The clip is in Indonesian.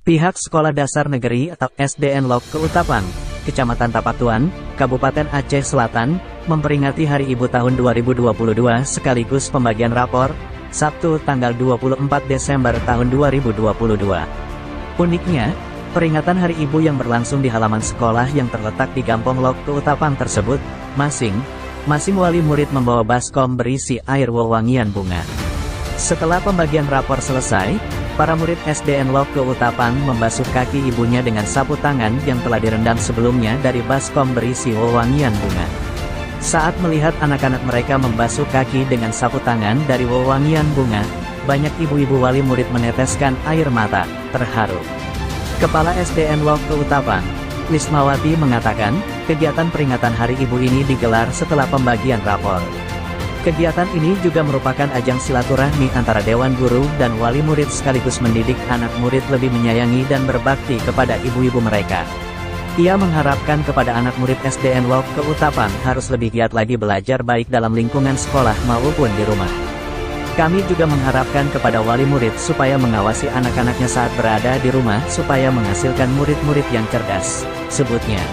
Pihak Sekolah Dasar Negeri atau SDN Lok Keutapan, Kecamatan Tapatuan, Kabupaten Aceh Selatan, memperingati Hari Ibu tahun 2022 sekaligus pembagian rapor, Sabtu tanggal 24 Desember tahun 2022. Uniknya, peringatan Hari Ibu yang berlangsung di halaman sekolah yang terletak di Gampong Lok Keutapan tersebut, masing-masing wali murid membawa baskom berisi air wewangian bunga. Setelah pembagian rapor selesai, para murid SDN Lok Keutapan membasuh kaki ibunya dengan sapu tangan yang telah direndam sebelumnya dari baskom berisi wewangian bunga. Saat melihat anak-anak mereka membasuh kaki dengan sapu tangan dari wewangian bunga, banyak ibu-ibu wali murid meneteskan air mata, terharu. Kepala SDN Lok Keutapan, Lismawati mengatakan, kegiatan peringatan Hari Ibu ini digelar setelah pembagian rapor. Kegiatan ini juga merupakan ajang silaturahmi antara Dewan Guru dan wali murid sekaligus mendidik anak murid lebih menyayangi dan berbakti kepada ibu-ibu mereka. Ia mengharapkan kepada anak murid SDN Lok Keutapan harus lebih giat lagi belajar baik dalam lingkungan sekolah maupun di rumah. Kami juga mengharapkan kepada wali murid supaya mengawasi anak-anaknya saat berada di rumah supaya menghasilkan murid-murid yang cerdas, sebutnya.